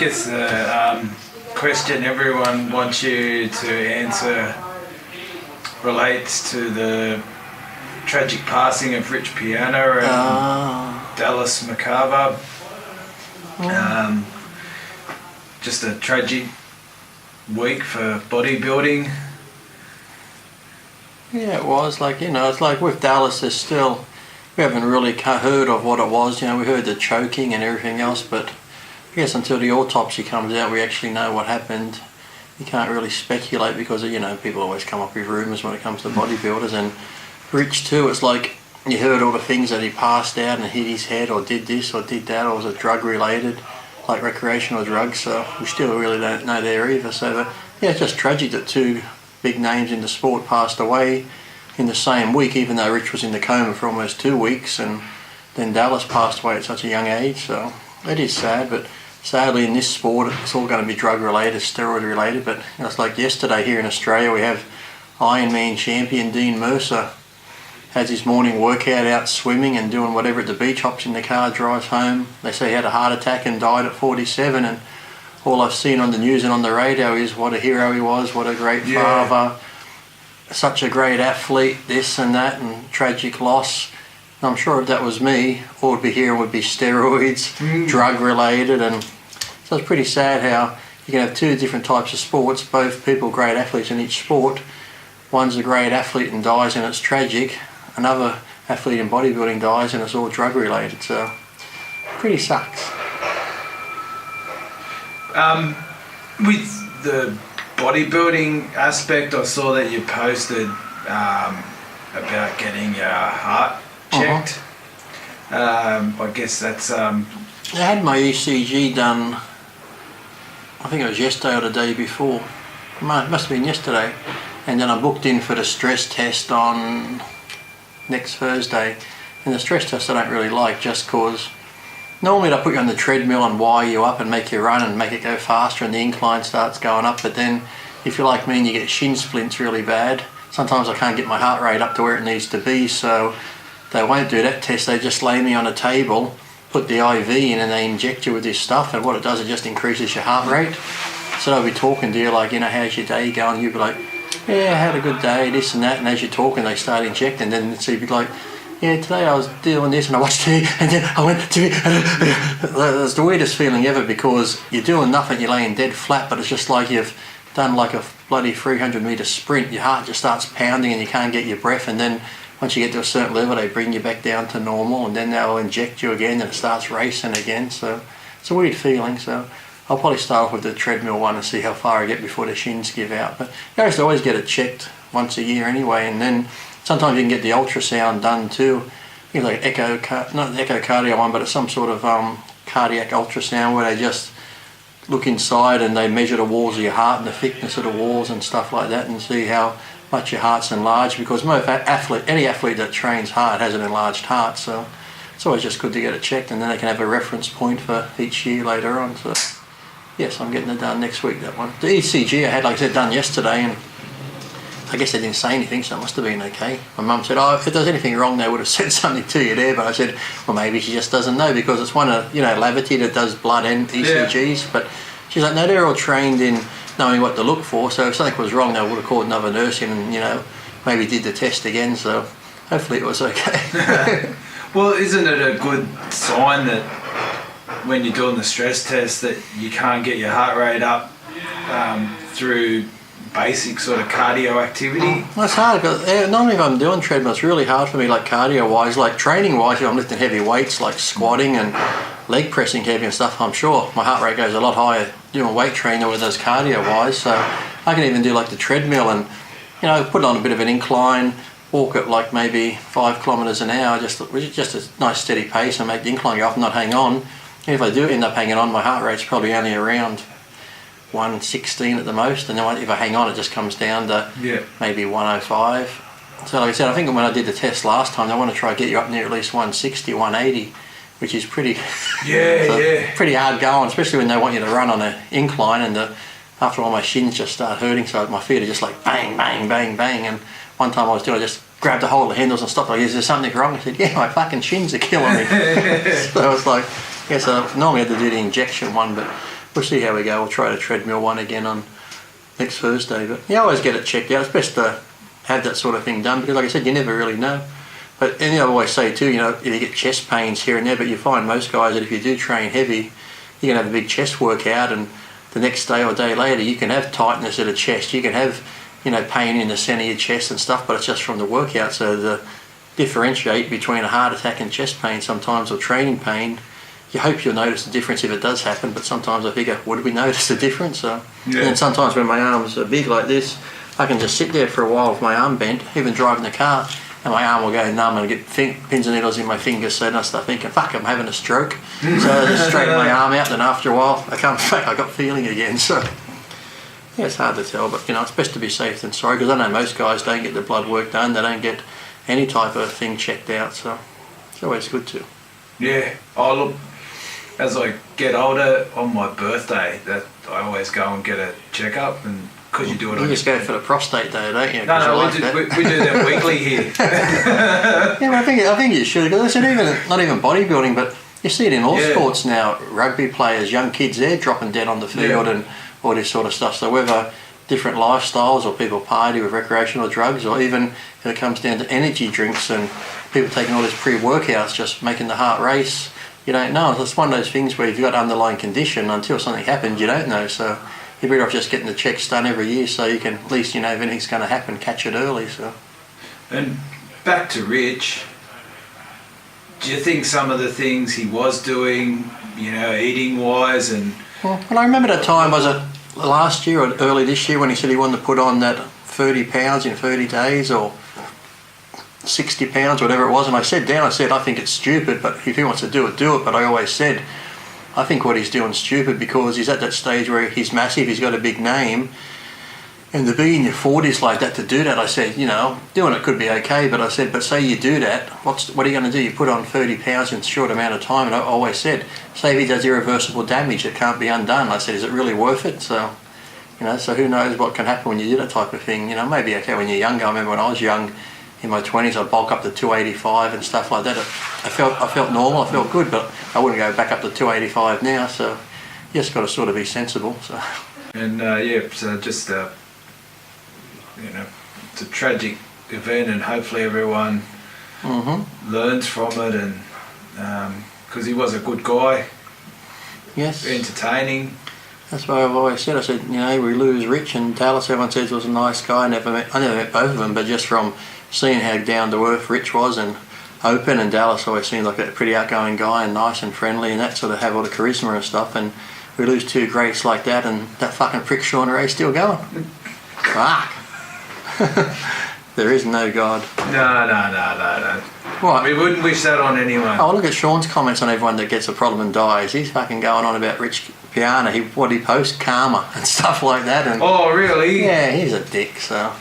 guess the question everyone wants you to answer relates to the tragic passing of Richipiana and Dallasmekaba. Just a tragic week for bodybuilding. Yeah, it was. Like, it's like with Dallas, there's still, we haven't really heard of what it was. We heard the choking and everything else, but I guess until the autopsy comes out, we actually know what happened. You can't really speculate because, people always come up with rumours when it comes to bodybuilders. And Rich too, it's like you heard all the things that he passed out and hit his head or did this or did that, or was it drug related, like recreational drugs, so we still really don't know there either. So, but yeah, it's just tragic that two big names in the sport passed away in the same week, even though Rich was in the coma for almost 2 weeks, and then Dallas passed away at such a young age. So it is sad, but sadly in this sport it's all going to be drug related, steroid related. But it's like yesterday here in Australia, we have Ironman champion Dean Mercer has his morning workout out swimming and doing whatever at the beach, hops in the car, drives home. They say he had a heart attack and died at 47, and all I've seen on the news and on the radio is what a hero he was, what a great father, such a great athlete, this and that, and tragic loss. And I'm sure if that was me, all we'd be hearing would be steroids, drug related, and so it's pretty sad how you can have two different types of sports, both people great athletes in each sport. One's a great athlete and dies and it's tragic. Another athlete in bodybuilding dies and it's all drug related, so pretty sucks. With the bodybuilding aspect, I saw that you posted about getting your heart checked. I guess that's... I had my ECG done, I think it was yesterday or the day before. It must have been yesterday. And then I booked in for the stress test on next Thursday, and the stress test I don't really like, just cause normally they put you on the treadmill and wire you up and make you run and make it go faster and the incline starts going up, but then if you're like me and you get shin splints really bad, sometimes I can't get my heart rate up to where it needs to be, so they won't do that test. They just lay me on a table, put the IV in, and they inject you with this stuff, and what it does, it just increases your heart rate. So they'll be talking to you like, how's your day going? You'll be like, yeah, I had a good day, this and that, and as you're talking they start injecting, then so you'd be like, yeah, today I was doing this and I watched TV and then I went to That's the weirdest feeling ever, because you're doing nothing, you're laying dead flat, but it's just like you've done like a bloody 300 metre sprint. Your heart just starts pounding and you can't get your breath, and then once you get to a certain level they bring you back down to normal, and then they'll inject you again and it starts racing again. So it's a weird feeling. So I'll probably start off with the treadmill one and see how far I get before the shins give out. But you used to always get it checked once a year anyway, and then sometimes you can get the ultrasound done too. Like not the echocardio one, but it's some sort of cardiac ultrasound where they just look inside and they measure the walls of your heart and the thickness of the walls and stuff like that, and see how much your heart's enlarged, because any athlete that trains hard has an enlarged heart, so it's always just good to get it checked, and then they can have a reference point for each year later on. So yes, I'm getting it done next week, that one. The ECG I had, like I said, done yesterday, and I guess they didn't say anything, so it must have been okay. My mum said, if there's anything wrong they would have said something to you there, but I said, well, maybe she just doesn't know, because it's one of, Lavity that does blood and ECGs, but she's like, no, they're all trained in knowing what to look for, so if something was wrong they would have called another nurse in and, maybe did the test again, so hopefully it was okay. Well, isn't it a good sign that when you're doing the stress test that you can't get your heart rate up through basic sort of cardio activity? Well, it's hard, because normally if I'm doing treadmill it's really hard for me, like cardio wise, like training wise, if I'm lifting heavy weights like squatting and leg pressing heavy and stuff, I'm sure my heart rate goes a lot higher doing weight training than it does cardio wise, so I can even do like the treadmill and put on a bit of an incline, walk at like maybe 5 kilometres an hour, just a nice steady pace, and make the incline go up and not hang on. And if I do end up hanging on, my heart rate's probably only around 116 at the most, and then if I hang on it just comes down to maybe 105. So like I said, I think when I did the test last time, they want to try to get you up near at least 160, 180, which is pretty pretty hard going, especially when they want you to run on an incline, and after all my shins just start hurting, so my feet are just like bang, bang, bang, bang. And one time I just grabbed a hold of the handles and stopped, like, is there something wrong? I said, yeah, my fucking shins are killing me. So I was like, so normally I had to do the injection one, but we'll see how we go. We'll try the treadmill one again on next Thursday. But you always get it checked out. It's best to have that sort of thing done because, like I said, you never really know. But and I always say too, you get chest pains here and there, but you find most guys that if you do train heavy, you can have a big chest workout, and the next day or day later, you can have tightness of the chest. You can have, pain in the centre of your chest and stuff, but it's just from the workout. So the differentiate between a heart attack and chest pain sometimes, or training pain, you hope you'll notice the difference if it does happen, but sometimes I figure, would we notice the difference? So, yeah. And then sometimes when my arms are big like this, I can just sit there for a while with my arm bent, even driving the car, and my arm will go numb and get pins and needles in my fingers, so then I start thinking, fuck, I'm having a stroke. So I just straighten my arm out, and after a while, I come back, I got feeling again. So yeah, it's hard to tell, but it's best to be safe than sorry, because I know most guys don't get the blood work done, they don't get any type of thing checked out, so it's always good to. Yeah, look, as I get older, on my birthday, that I always go and get a checkup, and because you do it. You just go for the prostate day, don't you? No, we do that weekly here. Yeah, well, I think you should. Because it's not even bodybuilding, but you see it in all sports now. Rugby players, young kids, they're dropping dead on the field and all this sort of stuff. So whether different lifestyles or people party with recreational drugs, or even if it comes down to energy drinks and people taking all these pre-workouts, just making the heart race, you don't know. It's one of those things where if you've got underlying condition, until something happens, you don't know. So you're better off just getting the checks done every year, so you can at least, if anything's going to happen, catch it early. So. And back to Rich, do you think some of the things he was doing, eating wise and... Well, I remember that time, was it last year or early this year, when he said he wanted to put on that 30 pounds in 30 days or 60 pounds, whatever it was, and I said, I think it's stupid, but if he wants to do it, do it. But I always said, I think what he's doing is stupid, because he's at that stage where he's massive, he's got a big name, and to be in your 40s like that, to do that, I said, doing it could be okay, but I said, but say you do that, what are you going to do? You put on 30 pounds in a short amount of time, and I always said, say if he does irreversible damage that can't be undone, I said, is it really worth it? So, so who knows what can happen when you do that type of thing. Maybe okay when you're younger. I remember when I was young, in my 20s, I'd bulk up to 285 and stuff like that. I felt normal, I felt good, but I wouldn't go back up to 285 now, so you just got to sort of be sensible. So. And so just, it's a tragic event, and hopefully everyone learns from it, and because he was a good guy, yes, entertaining. That's why I've always said, I said, we lose Rich and Dallas, everyone says was a nice guy. I never met both of them, but just from seeing how down to earth Rich was and open, and Dallas always seemed like a pretty outgoing guy and nice and friendly and that sort of have all the charisma and stuff, and we lose two greats like that, and that fucking prick Sean Ray's still going. Fuck. There is no God. No. What? We wouldn't wish that on anyone. Oh, look at Sean's comments on everyone that gets a problem and dies. He's fucking going on about Lichipiana. He post karma and stuff like that. And oh, really? Yeah, he's a dick, so,